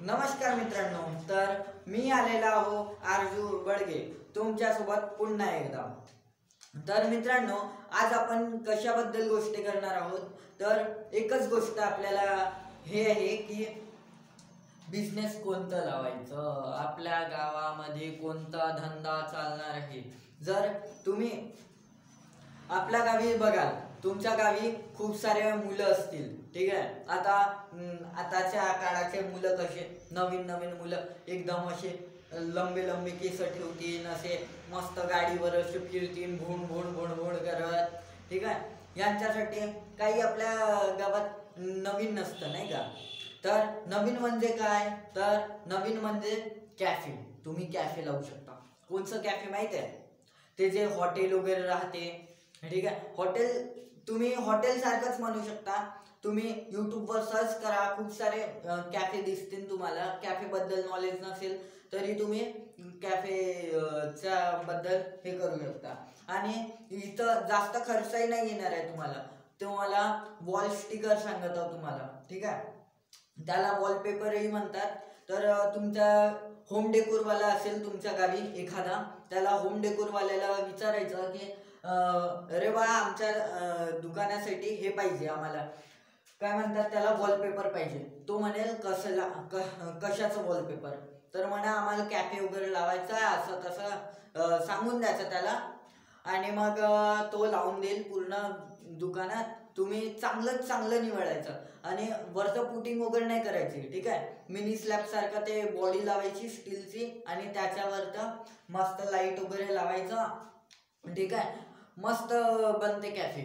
नमस्कार मित्रांनो, तर मी आलेला आहो आरजू बडगे तुमच्यासोबत पुन्हा एकदा। तर मित्रांनो, आज आपण कशाबद्दल गोष्टी करणार आहोत, तर एकच गोष्ट आपल्याला हे आहे की बिझनेस कोणतं लावायचं, आपल्या गावामध्ये कोणता धंदा चालणार आहे। जर तुम्ही आपल्या गावी बघाल, तुमच्या गावी खूप सारे मुलं असतील, ठीक आहे। आताच्या काळाचे मुलं कसे नवीन नवीन मुलं एकदम असे लंबे लंबे केस ठेवतील, असे मस्त गाडीवर असे फिरतील भुण भुण भुण भुण करत, ठीक आहे। यांच्यासाठी काही आपल्या गावात नवीन नसतं, नाही का। तर नवीन म्हणजे काय, तर नवीन म्हणजे कॅफे। तुम्ही कॅफे लावू शकता। कोणचं कॅफे माहिती आहे? ते जे हॉटेल वगैरे राहते, ठीक आहे। हॉटेल तुम्ही हॉटेल सारखंच म्हणू शकता। तुम्ही यूट्यूबवर सर्च करा, खूप सारे कॅफे दिसतील तुम्हाला। कॅफे बद्दल नॉलेज नसेल तरी तुम्ही कॅफेच्या बद्दल हे करू शकता। आणि इथं जास्त खर्चही नाही येणार आहे तुम्हाला वॉल स्टिकर सांगत आहोत तुम्हाला, ठीक आहे। त्याला वॉलपेपरही म्हणतात। तर तुमचा होम डेकोरवाला असेल तुमच्या गावी एखादा, त्याला होम डेकोरवाल्याला विचारायचं की अरे बा, आमच्या दुकानासाठी हे पाहिजे, आम्हाला काय म्हणतात त्याला, वॉलपेपर पाहिजे। तो म्हणेल कशाचं वॉलपेपर, तर म्हणा आम्हाला कॅफे वगैरे लावायचा आहे, असं तसं सांगून द्यायचं त्याला। आणि मग तो लावून देईल पूर्ण दुकानात। तुम्ही चांगलं निवडायचं आणि वरचं पुटिंग वगैरे नाही करायची, ठीक आहे। मिनी स्लॅब सारखं ते बॉडी लावायची स्टीलची आणि त्याच्यावरचं मस्त लाईट वगैरे लावायचं, ठीक आहे। मस्त बनते कॅफे।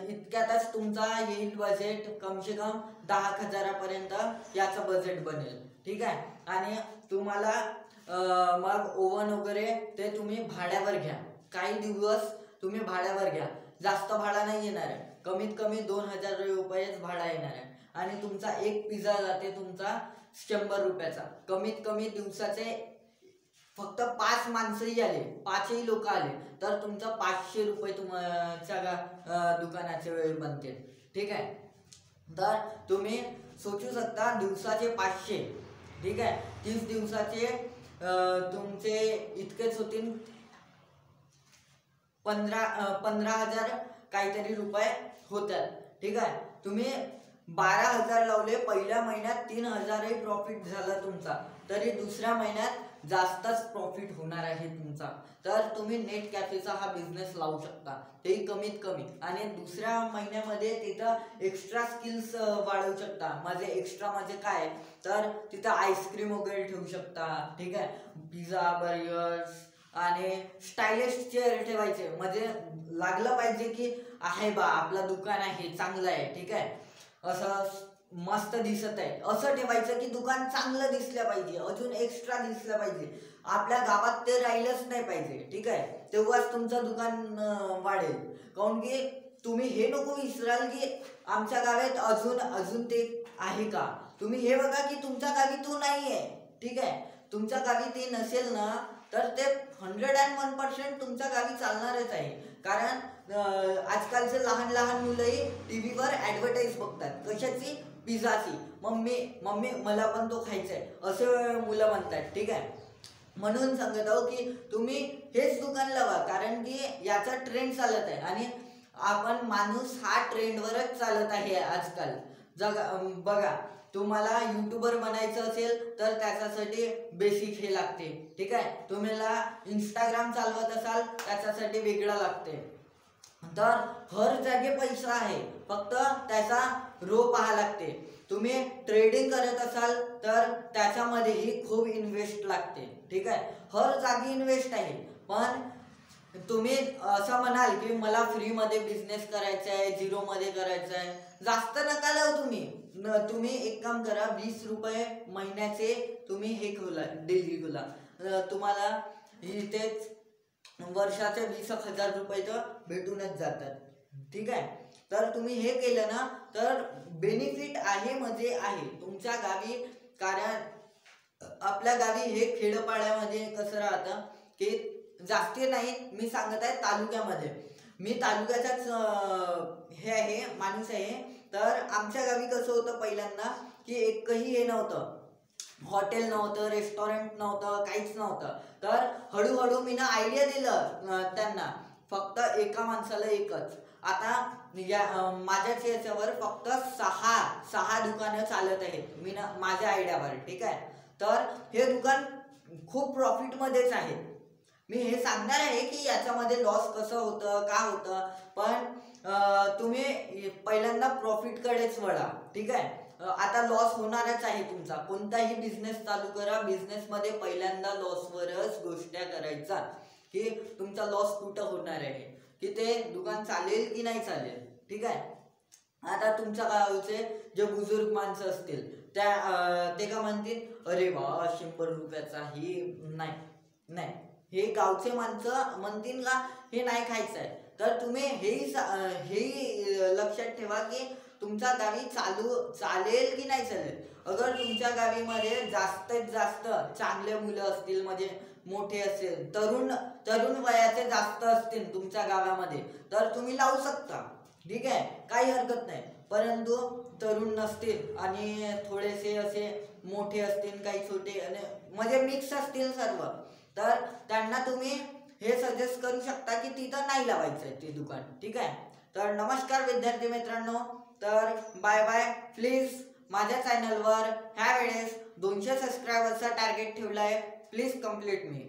इतक्यातच तुमचा येईल बजेट कम से कम 10,000पर्यंत याचं बजेट बनेल, ठीक आहे। आणि तुम्हाला मग ओव्हन वगैरे ते तुम्ही भाड्यावर घ्या। काही दिवस तुम्ही भाड्यावर घ्या, जास्त भाडा नाही येणार आहे। कमीत कमी 2,000 रुपयेच भाडा येणार आहे। आणि तुमचा एक पिझ्झा जाते तुमचा 100 रुपयाचा। कमीत कमी दिवसाचे फक्त 5 माणसंही आले, 5ही लोक आले, तर तुमचा 500 रुपये तुमच्या दुकानाचे वेळ बनते, ठीक आहे। तर तुम्ही सोचू शकता, दिवसाचे 500, ठीक आहे। 30 दिवसाचे तुमचे इतकेच होतील 15,000 काहीतरी रुपये होतात, ठीक आहे। तुम्ही 12,000 लावले, पहिल्या महिन्यात 3,000ही प्रॉफिट झाला तुमचा, तरी दुसऱ्या महिन्यात जास्तच प्रॉफिट होणार आहे तुमचा। तर तुम्ही नेट कॅफेचा हा बिझनेस लावू शकता, तेही कमीत कमी। आणि दुसऱ्या महिन्यामध्ये तिथं एक्स्ट्रा स्किल्स वाढवू शकता। म्हणजे एक्स्ट्रा म्हणजे काय, तर तिथं आईस्क्रीम वगैरे ठेवू शकता, ठीक आहे। पिझ्झा, बर्गर्स आणि स्टायलिश चेअर ठेवायचे, म्हणजे लागलं पाहिजे की आहे बा, आपलं दुकान आहे, चांगलं आहे, ठीक आहे, असं मस्त दिसत आहे असं ठेवायचं की दुकान चांगलं दिसलं पाहिजे, अजून एक्स्ट्रा दिसलं पाहिजे। आपल्या गावात ते राहिलंच नाही पाहिजे, ठीक आहे। तेव्हाच तुमचं दुकान वाढेल। काऊन की तुम्ही हे नको विसराल की आमच्या गावात अजून ते आहे का। तुम्ही हे बघा की तुमच्या गावी तो नाही आहे, ठीक आहे। तुमच्या गावी ते नसेल ना, तर ते 101% तुमच्या गावी चालणारच आहे। कारण आजकालचे लहान लहान मुलंही टीव्हीवर ॲडव्हर्टाईज बघतात, कशाची, पिझ्झाची। मम्मी मला पण तो खायचा आहे, असे मुलं म्हणतात, ठीक आहे। म्हणून सांगत आहो की तुम्ही हेच दुकान लावा, कारण की याचा ट्रेंड चालत आहे आणि आपण माणूस हा ट्रेंडवरच चालत आहे आजकाल। बघा, तुम्हाला यूट्यूबर बनायचं असेल तर त्याच्यासाठी बेसिक हे लागते, ठीक आहे। तुम्हाला इंस्टाग्राम चालवत असाल त्याच्यासाठी वेगळं लागते। तर हर जागे पैसा आहे, फक्त त्याचा रो पाहा लागते। तुम्ही ट्रेडिंग करत असाल तर त्याच्यामध्येही खूप इन्व्हेस्ट लागते, ठीक आहे। हर जागी इन्व्हेस्ट आहे। पण तुम्ही असं म्हणाल की मला फ्रीमध्ये बिझनेस करायचा आहे, झिरोमध्ये करायचा आहे, जास्त नका लावू तुम्ही एक काम करा, 20 रुपये महिन्याचे तुम्ही हे खोला, डेली खोला। तुम्हाला इथेच वर्षाचे 20,000 रुपये तर भेटूनच जातात, ठीक आहे। तर तुम्ही हे केलं ना, तर बेनिफिट आहे, म्हणजे आहे तुमच्या गावी। कारण आपल्या गावी हे खेडपाड्यामध्ये कसं राहतं की जास्ती नाही, मी सांगत आहे तालुक्यामध्ये, मी तालुक्याचाच हे आहे, माणूस आहे। तर आमच्या गावी कसं होतं पहिल्यांदा की एकही हे नव्हतं, हॉटेल नव्हतं, रेस्टॉरंट नव्हतं, काहीच नव्हतं. तर हळूहळू मी ना आयडिया दिलं त्यांना, फक्त एका माणसाला एकच. आता माझ्याच याच्यावर फक्त सहा दुकानं चालत आहेत मी ना माझ्या आयडियावर, ठीक आहे. तर हे दुकान खूप प्रॉफिटमध्येच आहे. मी हे सांगणार आहे की याच्यामध्ये लॉस कसं होतं, का होतं, पण तुम्ही पहिल्यांदा प्रॉफिटकडेच वळा, ठीक आहे. आता लॉस होणारच आहे तुमचा. कोणताही बिझनेस चालू करा, बिझनेसमध्ये पहिल्यांदा लॉसवरच गोष्टी करायचा, की तुमचा लॉस कुठं होणार आहे, की ते दुकान चालेल की नाही चालेल, ठीक आहे. आता तुमच्या गावचे जे बुजुर्ग माणसं असतील ते का म्हणतील, अरे वा 100 रुपयाचाही नाही नाही, हे गावचे माणसं म्हणतील का हे नाही खायचं आहे. तर तुम्ही हेही लक्षात ठेवा की तुमच्या गावी चालेल की नाही चालेल. अगर तुमच्या गावीमध्ये जास्तीत जास्त चांगले मुलं असतील, म्हणजे मोठे असेल, तरुण वयाचे जास्त असतील तुमच्या गावामध्ये, तर तुम्ही लावू शकता, ठीक आहे, काही हरकत नाही. परंतु तरुण नसतील आणि थोडेसे असे मोठे असतील, काही छोटे आणि म्हणजे मिक्स असतील सर्व, तर त्यांना तुम्ही हे सजेस्ट करू शकता की तिथं नाही लावायचं आहे ते दुकान, ठीक आहे. तर नमस्कार विद्यार्थी मित्रांनो, तर बाय बाय. प्लीज माझ्या चॅनलवर ह्या वेळेस 200 सबस्क्रायबर्सचा टार्गेट ठेवला आहे, प्लीज कंप्लीट मी.